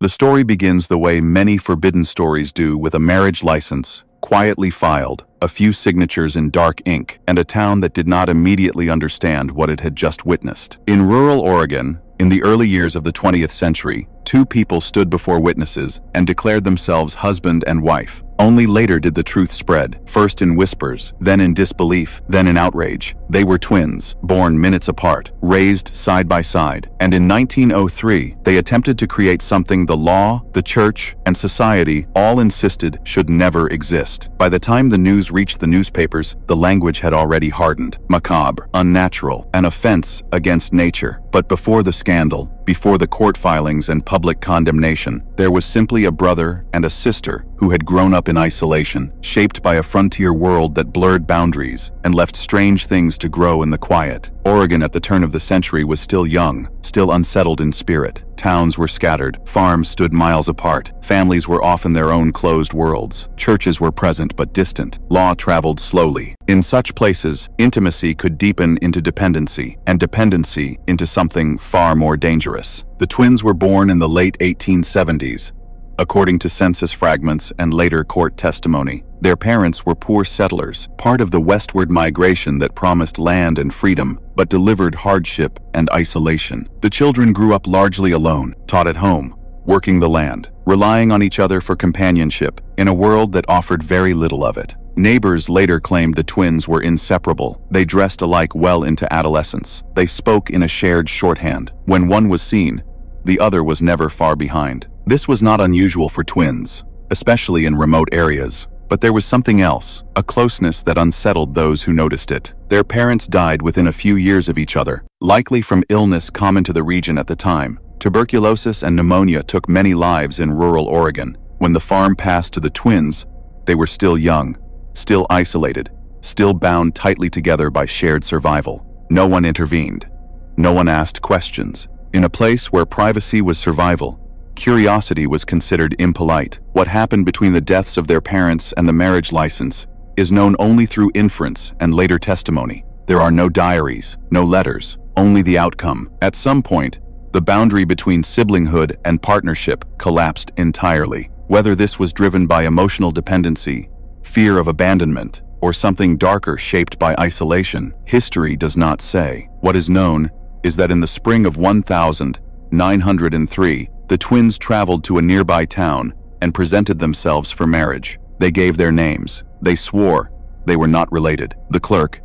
The story begins the way many forbidden stories do, with a marriage license, quietly filed, a few signatures in dark ink, and a town that did not immediately understand what it had just witnessed. In rural Oregon, in the early years of the 20th century, two people stood before witnesses and declared themselves husband and wife. Only later did the truth spread, first in whispers, then in disbelief, then in outrage. They were twins, born minutes apart, raised side by side, and in 1903, they attempted to create something the law, the church, and society all insisted should never exist. By the time the news reached the newspapers, the language had already hardened. Macabre, unnatural, an offense against nature. But before the scandal, before the court filings and public condemnation, there was simply a brother and a sister who had grown up in isolation, shaped by a frontier world that blurred boundaries and left strange things to grow in the quiet. Oregon at the turn of the century was still young, still unsettled in spirit. Towns were scattered, farms stood miles apart, families were often their own closed worlds, churches were present but distant, law traveled slowly. In such places, intimacy could deepen into dependency, and dependency into something far more dangerous. The twins were born in the late 1870s. According to census fragments and later court testimony, their parents were poor settlers, part of the westward migration that promised land and freedom, but delivered hardship and isolation. The children grew up largely alone, taught at home, working the land, relying on each other for companionship, in a world that offered very little of it. Neighbors later claimed the twins were inseparable. They dressed alike well into adolescence. They spoke in a shared shorthand. When one was seen, the other was never far behind. This was not unusual for twins, especially in remote areas. But there was something else, a closeness that unsettled those who noticed it. Their parents died within a few years of each other, likely from illness common to the region at the time. Tuberculosis and pneumonia took many lives in rural Oregon. When the farm passed to the twins, they were still young, still isolated, still bound tightly together by shared survival. No one intervened. No one asked questions. In a place where privacy was survival, curiosity was considered impolite. What happened between the deaths of their parents and the marriage license is known only through inference and later testimony. There are no diaries, no letters, only the outcome. At some point, the boundary between siblinghood and partnership collapsed entirely. Whether this was driven by emotional dependency, fear of abandonment, or something darker shaped by isolation, history does not say. What is known is that in the spring of 1903, the twins traveled to a nearby town and presented themselves for marriage. They gave their names. They swore they were not related. The clerk,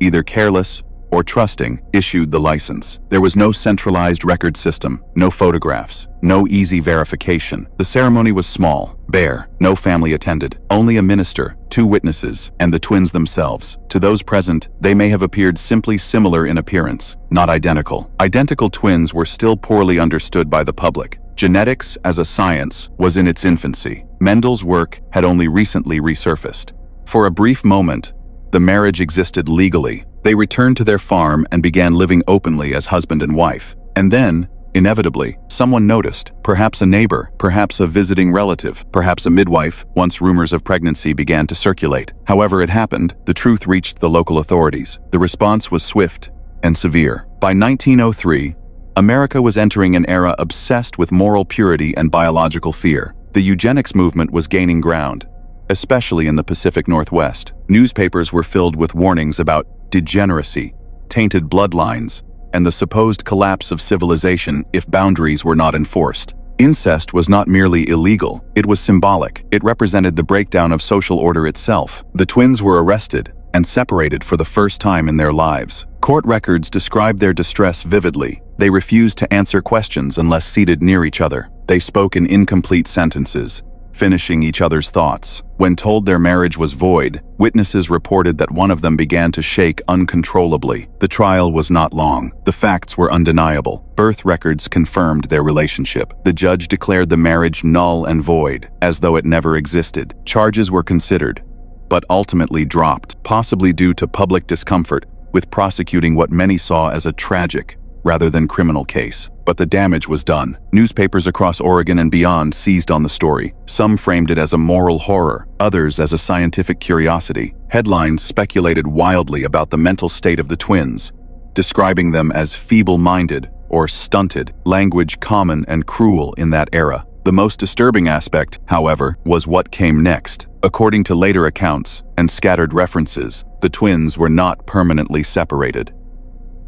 either careless or trusting, issued the license. There was no centralized record system, no photographs, no easy verification. The ceremony was small, bare, no family attended, only a minister, two witnesses, and the twins themselves. To those present, they may have appeared simply similar in appearance, not identical. Identical twins were still poorly understood by the public. Genetics as a science was in its infancy. Mendel's work had only recently resurfaced. For a brief moment, the marriage existed legally. They returned to their farm and began living openly as husband and wife. And then, inevitably, someone noticed, perhaps a neighbor, perhaps a visiting relative, perhaps a midwife, once rumors of pregnancy began to circulate. However it happened, the truth reached the local authorities. The response was swift and severe. By 1903, America was entering an era obsessed with moral purity and biological fear. The eugenics movement was gaining ground, especially in the Pacific Northwest. Newspapers were filled with warnings about degeneracy, tainted bloodlines, and the supposed collapse of civilization if boundaries were not enforced. Incest was not merely illegal, it was symbolic. It represented the breakdown of social order itself. The twins were arrested and separated for the first time in their lives. Court records describe their distress vividly. They refused to answer questions unless seated near each other. They spoke in incomplete sentences, finishing each other's thoughts. When told their marriage was void, witnesses reported that one of them began to shake uncontrollably. The trial was not long. The facts were undeniable. Birth records confirmed their relationship. The judge declared the marriage null and void, as though it never existed. Charges were considered, but ultimately dropped, possibly due to public discomfort with prosecuting what many saw as a tragic rather than criminal case. But the damage was done. Newspapers across Oregon and beyond seized on the story. Some framed it as a moral horror, others as a scientific curiosity. Headlines speculated wildly about the mental state of the twins, describing them as feeble-minded or stunted, language common and cruel in that era. The most disturbing aspect, however, was what came next. According to later accounts and scattered references, the twins were not permanently separated.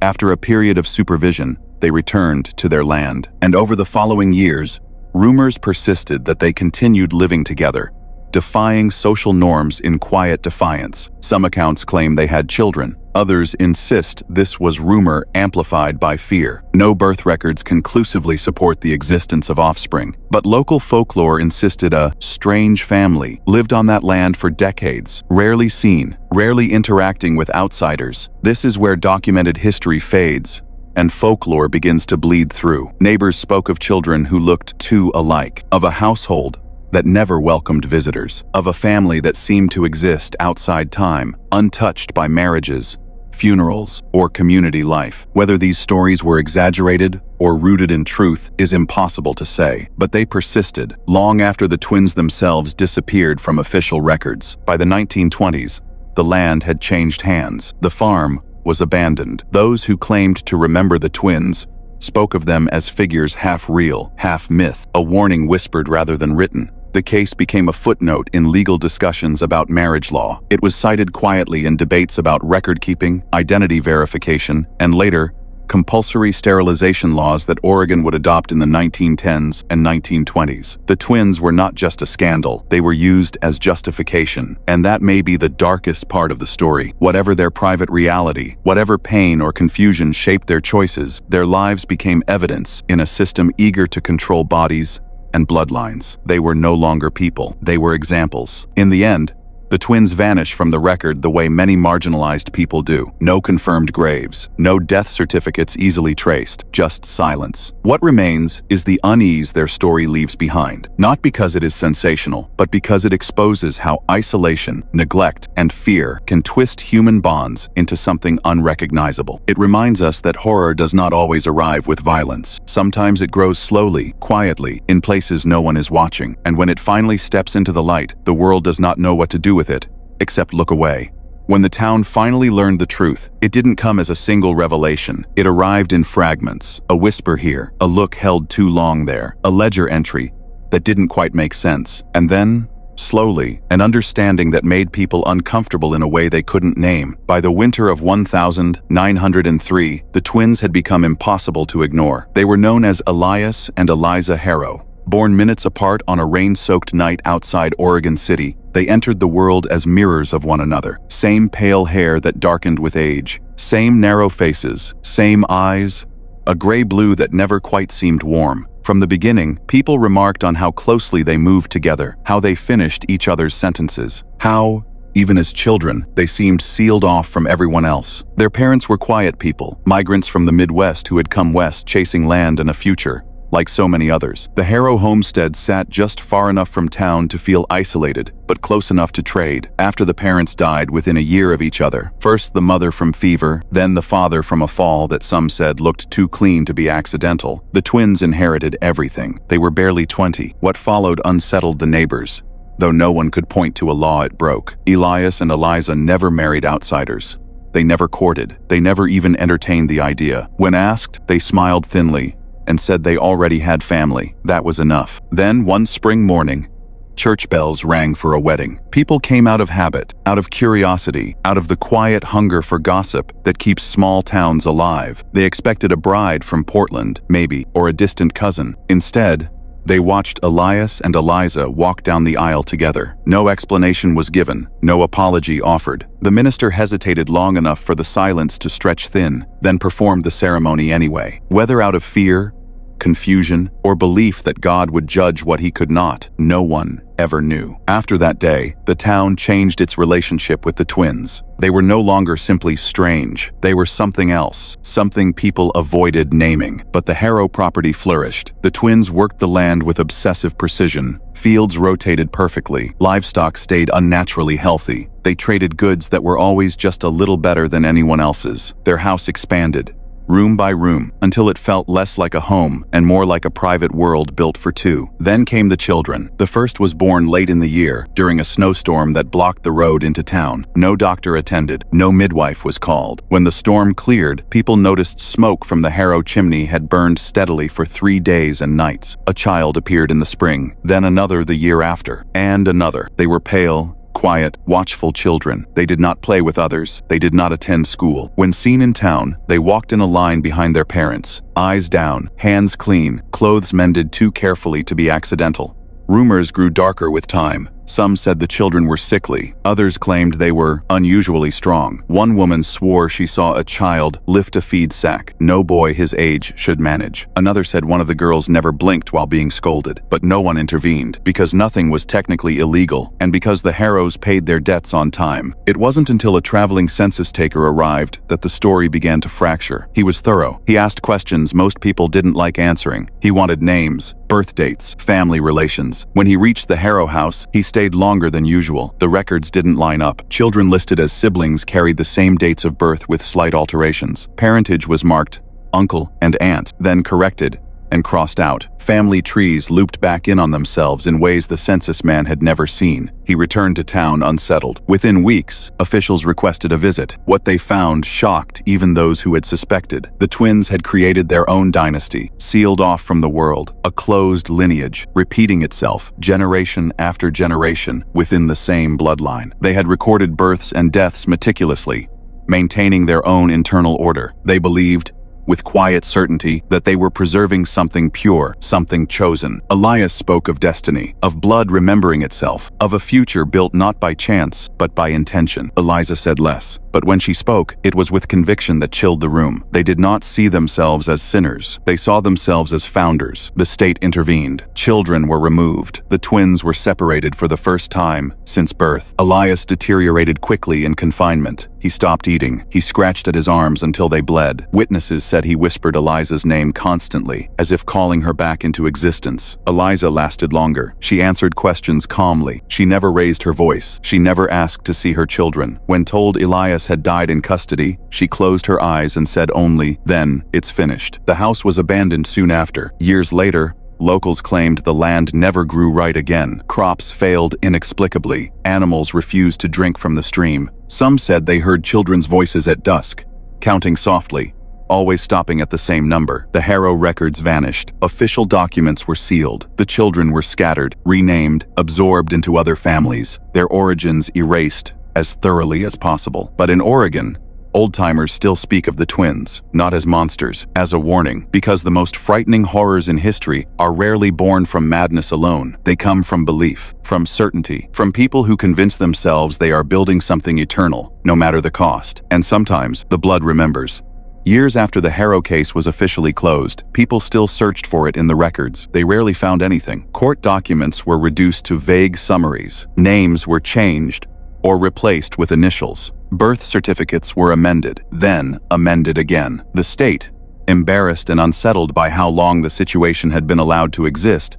After a period of supervision, they returned to their land, and over the following years, rumors persisted that they continued living together, defying social norms in quiet defiance. Some accounts claim they had children. Others insist this was rumor amplified by fear. No birth records conclusively support the existence of offspring, but local folklore insisted a strange family lived on that land for decades, rarely seen, rarely interacting with outsiders. This is where documented history fades and folklore begins to bleed through. Neighbors spoke of children who looked too alike, of a household that never welcomed visitors, of a family that seemed to exist outside time, untouched by marriages, funerals, or community life. Whether these stories were exaggerated or rooted in truth is impossible to say, but they persisted long after the twins themselves disappeared from official records. By the 1920s, the land had changed hands. The farm was abandoned. Those who claimed to remember the twins spoke of them as figures half real, half myth, a warning whispered rather than written. The case became a footnote in legal discussions about marriage law. It was cited quietly in debates about record-keeping, identity verification, and later, compulsory sterilization laws that Oregon would adopt in the 1910s and 1920s. The twins were not just a scandal, they were used as justification. And that may be the darkest part of the story. Whatever their private reality, whatever pain or confusion shaped their choices, their lives became evidence in a system eager to control bodies and bloodlines. They were no longer people, they were examples. In the end, the twins vanish from the record the way many marginalized people do. No confirmed graves, no death certificates easily traced, just silence. What remains is the unease their story leaves behind, not because it is sensational, but because it exposes how isolation, neglect, and fear can twist human bonds into something unrecognizable. It reminds us that horror does not always arrive with violence. Sometimes it grows slowly, quietly, in places no one is watching. And when it finally steps into the light, the world does not know what to do with it, except look away. When the town finally learned the truth, it didn't come as a single revelation. It arrived in fragments. A whisper here, a look held too long there, a ledger entry that didn't quite make sense. And then, slowly, an understanding that made people uncomfortable in a way they couldn't name. By the winter of 1903, the twins had become impossible to ignore. They were known as Elias and Eliza Harrow. Born minutes apart on a rain-soaked night outside Oregon City, they entered the world as mirrors of one another. Same pale hair that darkened with age, same narrow faces, same eyes, a gray-blue that never quite seemed warm. From the beginning, people remarked on how closely they moved together, how they finished each other's sentences, how, even as children, they seemed sealed off from everyone else. Their parents were quiet people, migrants from the Midwest who had come west chasing land and a future. Like so many others, the Harrow homestead sat just far enough from town to feel isolated, but close enough to trade. After the parents died within a year of each other, first the mother from fever, then the father from a fall that some said looked too clean to be accidental, the twins inherited everything. They were barely 20. What followed unsettled the neighbors, though no one could point to a law it broke. Elias and Eliza never married outsiders. They never courted. They never even entertained the idea. When asked, they smiled thinly and said they already had family. That was enough. Then, one spring morning, church bells rang for a wedding. People came out of habit, out of curiosity, out of the quiet hunger for gossip that keeps small towns alive. They expected a bride from Portland, maybe, or a distant cousin. Instead, they watched Elias and Eliza walk down the aisle together. No explanation was given, no apology offered. The minister hesitated long enough for the silence to stretch thin, then performed the ceremony anyway. Whether out of fear, confusion, or belief that God would judge what he could not, no one ever knew. After that day, the town changed its relationship with the twins. They were no longer simply strange. They were something else, something people avoided naming. But the Harrow property flourished. The twins worked the land with obsessive precision. Fields rotated perfectly. Livestock stayed unnaturally healthy. They traded goods that were always just a little better than anyone else's. Their house expanded, room by room, until it felt less like a home and more like a private world built for two. Then came the children. The first was born late in the year, during a snowstorm that blocked the road into town. No doctor attended, no midwife was called. When the storm cleared, people noticed smoke from the Harrow chimney had burned steadily for 3 days and nights. A child appeared in the spring, then another the year after, and another. They were pale, quiet, watchful children. They did not play with others. They did not attend school. When seen in town, they walked in a line behind their parents, eyes down, hands clean, clothes mended too carefully to be accidental. Rumors grew darker with time. Some said the children were sickly. Others claimed they were unusually strong. One woman swore she saw a child lift a feed sack. No boy his age should manage. Another said one of the girls never blinked while being scolded. But no one intervened, because nothing was technically illegal, and because the Harrows paid their debts on time. It wasn't until a traveling census taker arrived that the story began to fracture. He was thorough. He asked questions most people didn't like answering. He wanted names, birth dates, family relations. When he reached the Harrow house, he stayed longer than usual. The records didn't line up. Children listed as siblings carried the same dates of birth with slight alterations. Parentage was marked uncle and aunt, then corrected and crossed out. Family trees looped back in on themselves in ways the census man had never seen. He returned to town unsettled. Within weeks, officials requested a visit. What they found shocked even those who had suspected. The twins had created their own dynasty, sealed off from the world, a closed lineage, repeating itself generation after generation within the same bloodline. They had recorded births and deaths meticulously, maintaining their own internal order. They believed, with quiet certainty, that they were preserving something pure, something chosen. Elias spoke of destiny, of blood remembering itself, of a future built not by chance, but by intention. Eliza said less, but when she spoke, it was with conviction that chilled the room. They did not see themselves as sinners. They saw themselves as founders. The state intervened. Children were removed. The twins were separated for the first time since birth. Elias deteriorated quickly in confinement. He stopped eating. He scratched at his arms until they bled. Witnesses said he whispered Eliza's name constantly, as if calling her back into existence. Eliza lasted longer. She answered questions calmly. She never raised her voice. She never asked to see her children. When told Elias had died in custody, she closed her eyes and said only, "Then, it's finished." The house was abandoned soon after. Years later, locals claimed the land never grew right again. Crops failed inexplicably. Animals refused to drink from the stream. Some said they heard children's voices at dusk, counting softly, always stopping at the same number. The Harrow records vanished. Official documents were sealed. The children were scattered, renamed, absorbed into other families, their origins erased as thoroughly as possible. But in Oregon, old-timers still speak of the twins, not as monsters, as a warning, because the most frightening horrors in history are rarely born from madness alone. They come from belief, from certainty, from people who convince themselves they are building something eternal, no matter the cost. And sometimes, the blood remembers. Years after the Harrow case was officially closed, people still searched for it in the records. They rarely found anything. Court documents were reduced to vague summaries. Names were changed or replaced with initials. Birth certificates were amended, then amended again. The state, embarrassed and unsettled by how long the situation had been allowed to exist,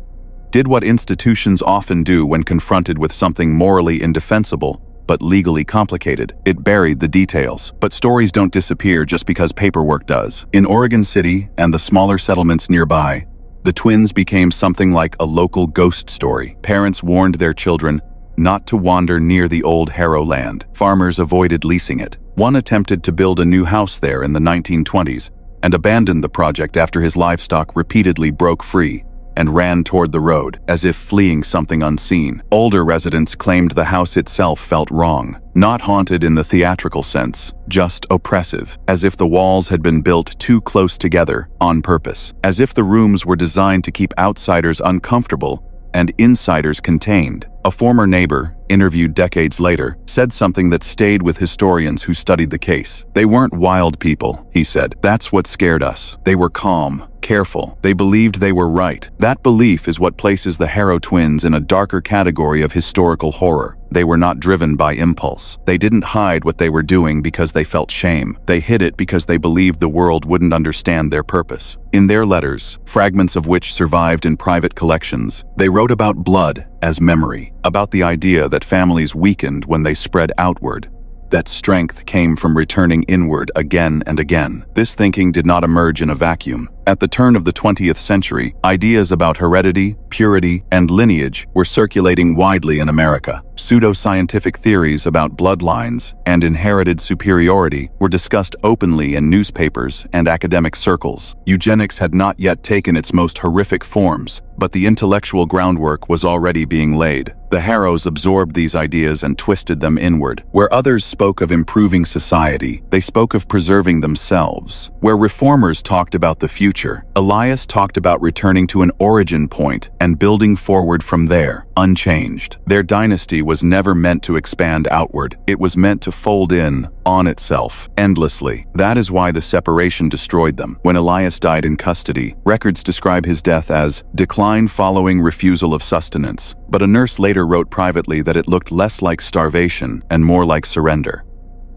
did what institutions often do when confronted with something morally indefensible but legally complicated. It buried the details. But stories don't disappear just because paperwork does. In Oregon City and the smaller settlements nearby, the twins became something like a local ghost story. Parents warned their children not to wander near the old Harrow land. Farmers avoided leasing it. One attempted to build a new house there in the 1920s and abandoned the project after his livestock repeatedly broke free and ran toward the road, as if fleeing something unseen. Older residents claimed the house itself felt wrong, not haunted in the theatrical sense, just oppressive, as if the walls had been built too close together on purpose, as if the rooms were designed to keep outsiders uncomfortable and insiders contained. A former neighbor, interviewed decades later, said something that stayed with historians who studied the case. "They weren't wild people," he said. "That's what scared us. They were calm, careful. They believed they were right." That belief is what places the Harrow twins in a darker category of historical horror. They were not driven by impulse. They didn't hide what they were doing because they felt shame. They hid it because they believed the world wouldn't understand their purpose. In their letters, fragments of which survived in private collections, they wrote about blood as memory, about the idea that families weakened when they spread outward, that strength came from returning inward again and again. This thinking did not emerge in a vacuum. At the turn of the 20th century, ideas about heredity, purity, and lineage were circulating widely in America. Pseudoscientific theories about bloodlines and inherited superiority were discussed openly in newspapers and academic circles. Eugenics had not yet taken its most horrific forms, but the intellectual groundwork was already being laid. The Harrows absorbed these ideas and twisted them inward. Where others spoke of improving society, they spoke of preserving themselves. Where reformers talked about the future, Elias talked about returning to an origin point and building forward from there, unchanged. Their dynasty was never meant to expand outward. It was meant to fold in on itself endlessly. That is why the separation destroyed them. When Elias died in custody, records describe his death as decline following refusal of sustenance, but a nurse later wrote privately that it looked less like starvation and more like surrender.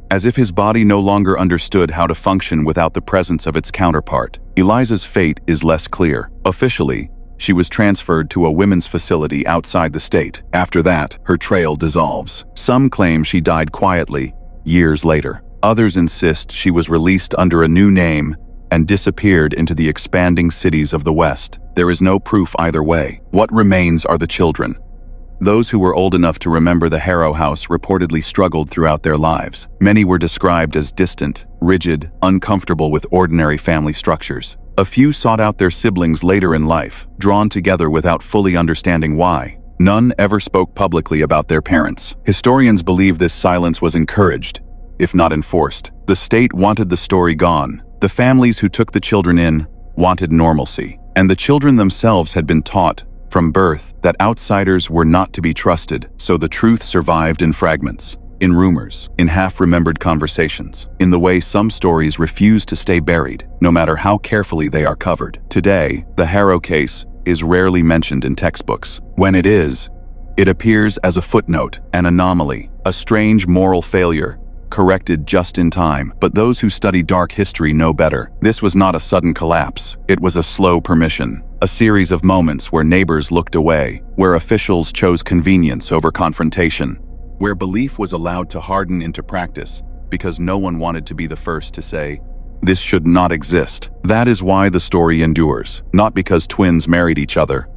As if his body no longer understood how to function without the presence of its counterpart. Eliza's fate is less clear. Officially, she was transferred to a women's facility outside the state. After that, her trail dissolves. Some claim she died quietly, years later. Others insist she was released under a new name and disappeared into the expanding cities of the West. There is no proof either way. What remains are the children. Those who were old enough to remember the Harrow house reportedly struggled throughout their lives. Many were described as distant, rigid, uncomfortable with ordinary family structures. A few sought out their siblings later in life, drawn together without fully understanding why. None ever spoke publicly about their parents. Historians believe this silence was encouraged, if not enforced. The state wanted the story gone. The families who took the children in wanted normalcy. And the children themselves had been taught from birth that outsiders were not to be trusted, so the truth survived in fragments, in rumors, in half-remembered conversations, in the way some stories refuse to stay buried, no matter how carefully they are covered. Today, the Harrow case is rarely mentioned in textbooks. When it is, it appears as a footnote, an anomaly, a strange moral failure, corrected just in time. But those who study dark history know better. This was not a sudden collapse. It was a slow permission. A series of moments where neighbors looked away, where officials chose convenience over confrontation, where belief was allowed to harden into practice because no one wanted to be the first to say, "This should not exist." That is why the story endures, not because twins married each other,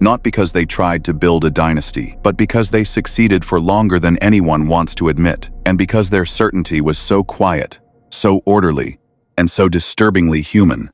not because they tried to build a dynasty, but because they succeeded for longer than anyone wants to admit, and because their certainty was so quiet, so orderly, and so disturbingly human.